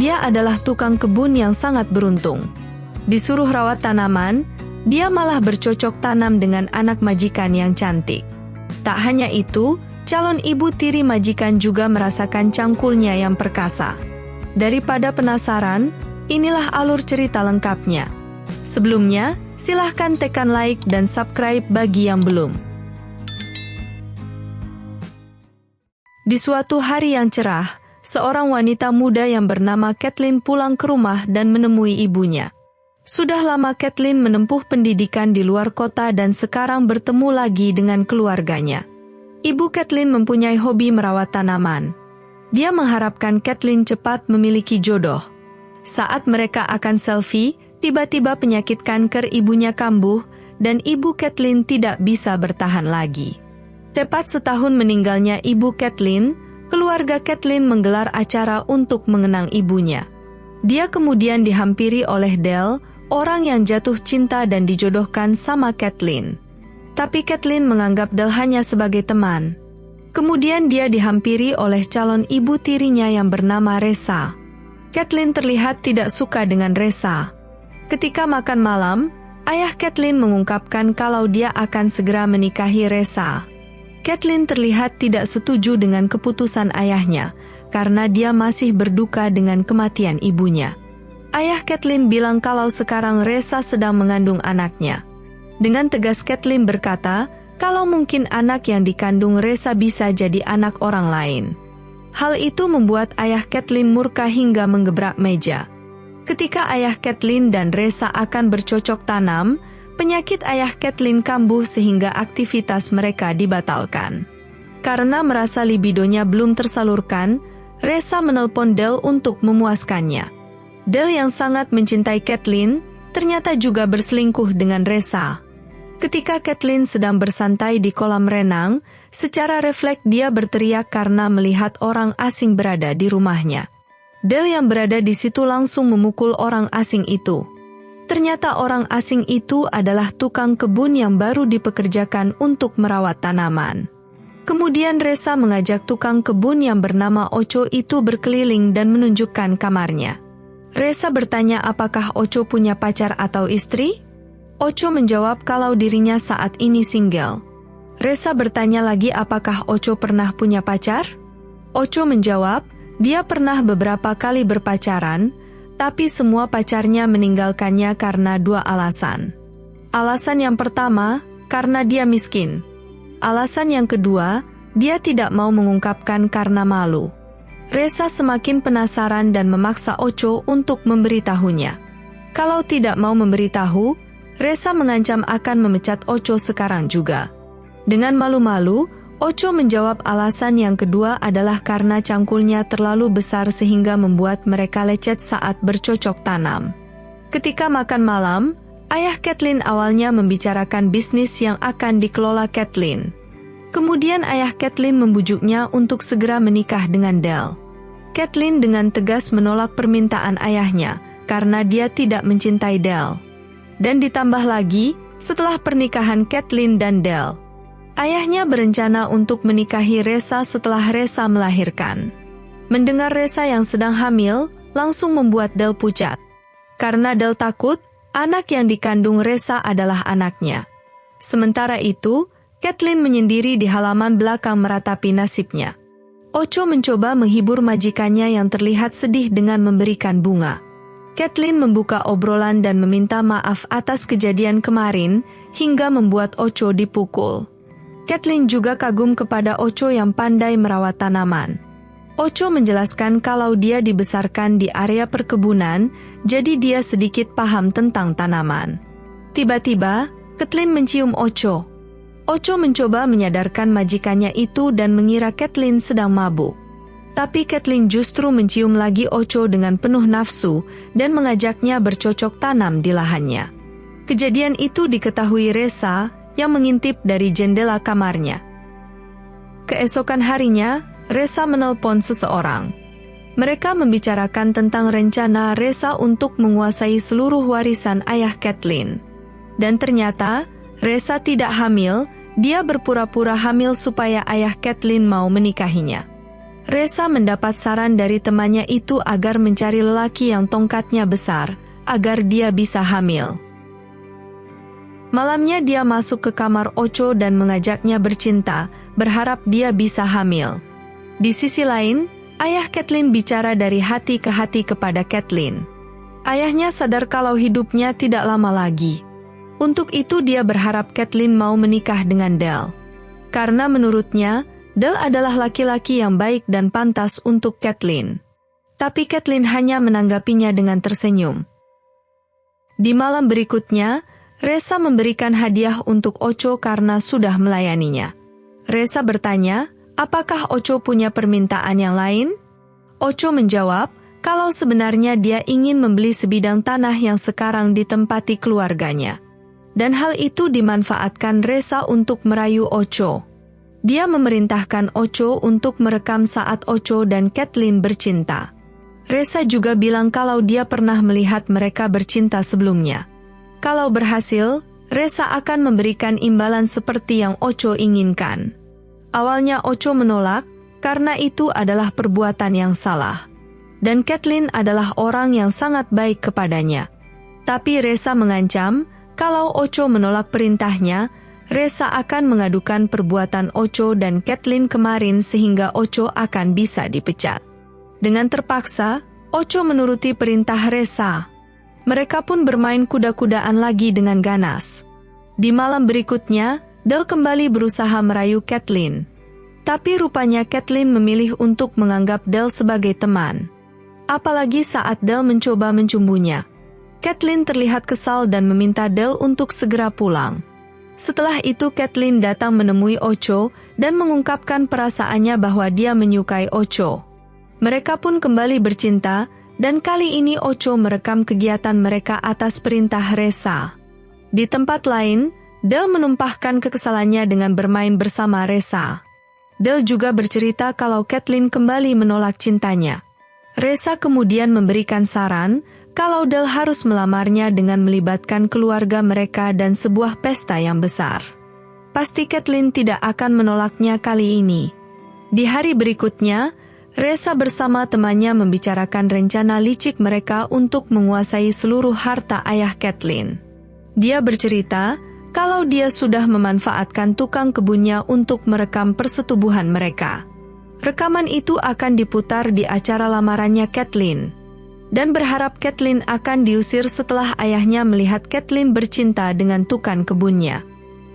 Dia adalah tukang kebun yang sangat beruntung. Disuruh rawat tanaman, dia malah bercocok tanam dengan anak majikan yang cantik. Tak hanya itu, calon ibu tiri majikan juga merasakan cangkulnya yang perkasa. Daripada penasaran, inilah alur cerita lengkapnya. Sebelumnya, silahkan tekan like dan subscribe bagi yang belum. Di suatu hari yang cerah, seorang wanita muda yang bernama Kathleen pulang ke rumah dan menemui ibunya. Sudah lama Kathleen menempuh pendidikan di luar kota dan sekarang bertemu lagi dengan keluarganya. Ibu Kathleen mempunyai hobi merawat tanaman. Dia mengharapkan Kathleen cepat memiliki jodoh. Saat mereka akan selfie, tiba-tiba penyakit kanker ibunya kambuh dan ibu Kathleen tidak bisa bertahan lagi. Tepat setahun meninggalnya ibu Kathleen, keluarga Kathleen menggelar acara untuk mengenang ibunya. Dia kemudian dihampiri oleh Dale, orang yang jatuh cinta dan dijodohkan sama Kathleen. Tapi Kathleen menganggap Dale hanya sebagai teman. Kemudian dia dihampiri oleh calon ibu tirinya yang bernama Resa. Kathleen terlihat tidak suka dengan Resa. Ketika makan malam, ayah Kathleen mengungkapkan kalau dia akan segera menikahi Resa. Kathleen terlihat tidak setuju dengan keputusan ayahnya, karena dia masih berduka dengan kematian ibunya. Ayah Kathleen bilang kalau sekarang Resa sedang mengandung anaknya. Dengan tegas Kathleen berkata, kalau mungkin anak yang dikandung Resa bisa jadi anak orang lain. Hal itu membuat ayah Kathleen murka hingga menggebrak meja. Ketika ayah Kathleen dan Resa akan bercocok tanam, penyakit ayah Kathleen kambuh sehingga aktivitas mereka dibatalkan. Karena merasa libidonya belum tersalurkan, Resa menelpon Dale untuk memuaskannya. Dale yang sangat mencintai Kathleen, ternyata juga berselingkuh dengan Resa. Ketika Kathleen sedang bersantai di kolam renang, secara refleks dia berteriak karena melihat orang asing berada di rumahnya. Dale yang berada di situ langsung memukul orang asing itu. Ternyata orang asing itu adalah tukang kebun yang baru dipekerjakan untuk merawat tanaman. Kemudian Resa mengajak tukang kebun yang bernama Ocho itu berkeliling dan menunjukkan kamarnya. Resa bertanya apakah Ocho punya pacar atau istri? Ocho menjawab kalau dirinya saat ini single. Resa bertanya lagi apakah Ocho pernah punya pacar? Ocho menjawab, dia pernah beberapa kali berpacaran, tapi semua pacarnya meninggalkannya karena dua alasan. Alasan yang pertama, karena dia miskin. Alasan yang kedua, dia tidak mau mengungkapkan karena malu. Resa semakin penasaran dan memaksa Ocho untuk memberitahunya. Kalau tidak mau memberitahu, Resa mengancam akan memecat Ocho sekarang juga. Dengan malu-malu, Ocho menjawab alasan yang kedua adalah karena cangkulnya terlalu besar sehingga membuat mereka lecet saat bercocok tanam. Ketika makan malam, ayah Kathleen awalnya membicarakan bisnis yang akan dikelola Kathleen. Kemudian ayah Kathleen membujuknya untuk segera menikah dengan Dale. Kathleen dengan tegas menolak permintaan ayahnya karena dia tidak mencintai Dale. Dan ditambah lagi, setelah pernikahan Kathleen dan Dale, ayahnya berencana untuk menikahi Resa setelah Resa melahirkan. Mendengar Resa yang sedang hamil, langsung membuat Dale pucat. Karena Dale takut, anak yang dikandung Resa adalah anaknya. Sementara itu, Kathleen menyendiri di halaman belakang meratapi nasibnya. Ocho mencoba menghibur majikannya yang terlihat sedih dengan memberikan bunga. Kathleen membuka obrolan dan meminta maaf atas kejadian kemarin hingga membuat Ocho dipukul. Kathleen juga kagum kepada Ocho yang pandai merawat tanaman. Ocho menjelaskan kalau dia dibesarkan di area perkebunan, jadi dia sedikit paham tentang tanaman. Tiba-tiba, Kathleen mencium Ocho. Ocho mencoba menyadarkan majikannya itu dan mengira Kathleen sedang mabuk. Tapi Kathleen justru mencium lagi Ocho dengan penuh nafsu dan mengajaknya bercocok tanam di lahannya. Kejadian itu diketahui Resa yang mengintip dari jendela kamarnya. Keesokan harinya, Resa menelpon seseorang. Mereka membicarakan tentang rencana Resa untuk menguasai seluruh warisan ayah Kathleen. Dan ternyata, Resa tidak hamil, dia berpura-pura hamil supaya ayah Kathleen mau menikahinya. Reza mendapat saran dari temannya itu agar mencari lelaki yang tongkatnya besar, agar dia bisa hamil. Malamnya dia masuk ke kamar Ocho dan mengajaknya bercinta, berharap dia bisa hamil. Di sisi lain, ayah Kathleen bicara dari hati ke hati kepada Kathleen. Ayahnya sadar kalau hidupnya tidak lama lagi. Untuk itu dia berharap Kathleen mau menikah dengan Dale. Karena menurutnya, Dale adalah laki-laki yang baik dan pantas untuk Kathleen. Tapi Kathleen hanya menanggapinya dengan tersenyum. Di malam berikutnya, Reza memberikan hadiah untuk Ocho karena sudah melayaninya. Reza bertanya, apakah Ocho punya permintaan yang lain? Ocho menjawab, kalau sebenarnya dia ingin membeli sebidang tanah yang sekarang ditempati keluarganya. Dan hal itu dimanfaatkan Reza untuk merayu Ocho. Dia memerintahkan Ocho untuk merekam saat Ocho dan Kathleen bercinta. Reza juga bilang kalau dia pernah melihat mereka bercinta sebelumnya. Kalau berhasil, Reza akan memberikan imbalan seperti yang Ocho inginkan. Awalnya Ocho menolak, karena itu adalah perbuatan yang salah. Dan Kathleen adalah orang yang sangat baik kepadanya. Tapi Reza mengancam, kalau Ocho menolak perintahnya, Reza akan mengadukan perbuatan Ocho dan Kathleen kemarin sehingga Ocho akan bisa dipecat. Dengan terpaksa, Ocho menuruti perintah Reza. Mereka pun bermain kuda-kudaan lagi dengan ganas. Di malam berikutnya, Dale kembali berusaha merayu Kathleen. Tapi rupanya Kathleen memilih untuk menganggap Dale sebagai teman. Apalagi saat Dale mencoba mencumbunya. Kathleen terlihat kesal dan meminta Dale untuk segera pulang. Setelah itu Kathleen datang menemui Ocho dan mengungkapkan perasaannya bahwa dia menyukai Ocho. Mereka pun kembali bercinta, dan kali ini Ocho merekam kegiatan mereka atas perintah Reza. Di tempat lain, Dale menumpahkan kekesalannya dengan bermain bersama Reza. Dale juga bercerita kalau Kathleen kembali menolak cintanya. Reza kemudian memberikan saran kalau Dale harus melamarnya dengan melibatkan keluarga mereka dan sebuah pesta yang besar. Pasti Kathleen tidak akan menolaknya kali ini. Di hari berikutnya, Reza bersama temannya membicarakan rencana licik mereka untuk menguasai seluruh harta ayah Kathleen. Dia bercerita kalau dia sudah memanfaatkan tukang kebunnya untuk merekam persetubuhan mereka. Rekaman itu akan diputar di acara lamarannya Kathleen, dan berharap Kathleen akan diusir setelah ayahnya melihat Kathleen bercinta dengan tukang kebunnya.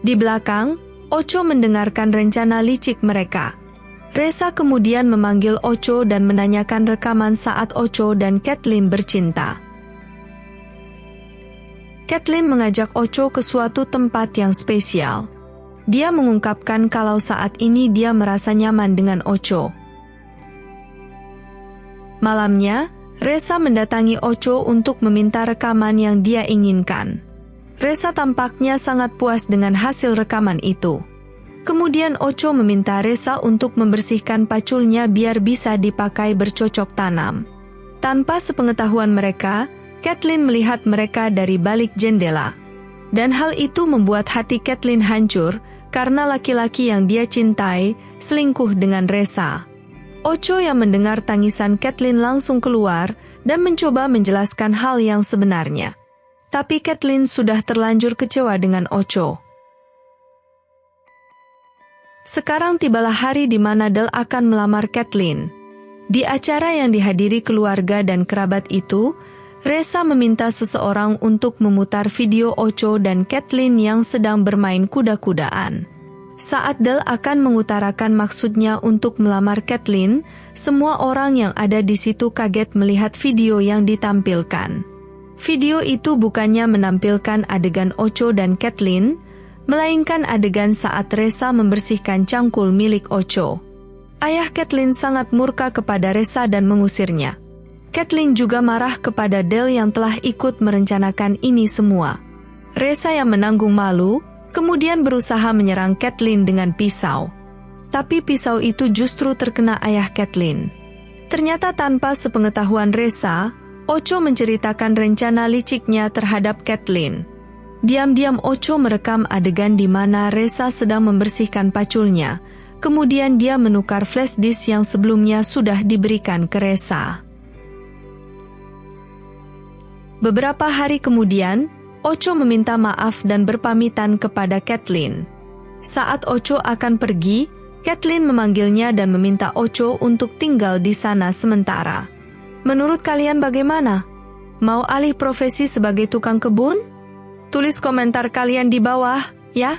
Di belakang, Ocho mendengarkan rencana licik mereka. Reza kemudian memanggil Ocho dan menanyakan rekaman saat Ocho dan Kathleen bercinta. Kathleen mengajak Ocho ke suatu tempat yang spesial. Dia mengungkapkan kalau saat ini dia merasa nyaman dengan Ocho. Malamnya, Reza mendatangi Ocho untuk meminta rekaman yang dia inginkan. Reza tampaknya sangat puas dengan hasil rekaman itu. Kemudian Ocho meminta Reza untuk membersihkan paculnya biar bisa dipakai bercocok tanam. Tanpa sepengetahuan mereka, Kathleen melihat mereka dari balik jendela. Dan hal itu membuat hati Kathleen hancur karena laki-laki yang dia cintai selingkuh dengan Reza. Ocho yang mendengar tangisan Kathleen langsung keluar dan mencoba menjelaskan hal yang sebenarnya. Tapi Kathleen sudah terlanjur kecewa dengan Ocho. Sekarang tibalah hari di mana Dale akan melamar Kathleen. Di acara yang dihadiri keluarga dan kerabat itu, Reza meminta seseorang untuk memutar video Ocho dan Kathleen yang sedang bermain kuda-kudaan. Saat Dale akan mengutarakan maksudnya untuk melamar Kathleen, semua orang yang ada di situ kaget melihat video yang ditampilkan. Video itu bukannya menampilkan adegan Ocho dan Kathleen, melainkan adegan saat Reza membersihkan cangkul milik Ocho. Ayah Kathleen sangat murka kepada Reza dan mengusirnya. Kathleen juga marah kepada Dale yang telah ikut merencanakan ini semua. Reza yang menanggung malu, kemudian berusaha menyerang Kathleen dengan pisau. Tapi pisau itu justru terkena ayah Kathleen. Ternyata tanpa sepengetahuan Reza, Ocho menceritakan rencana liciknya terhadap Kathleen. Diam-diam Ocho merekam adegan di mana Reza sedang membersihkan paculnya, Kemudian dia menukar flash disk yang sebelumnya sudah diberikan ke Reza. Beberapa hari kemudian, Ocho meminta maaf dan berpamitan kepada Kathleen. Saat Ocho akan pergi, Kathleen memanggilnya dan meminta Ocho untuk tinggal di sana sementara. Menurut kalian bagaimana? Mau alih profesi sebagai tukang kebun? Tulis komentar kalian di bawah, ya.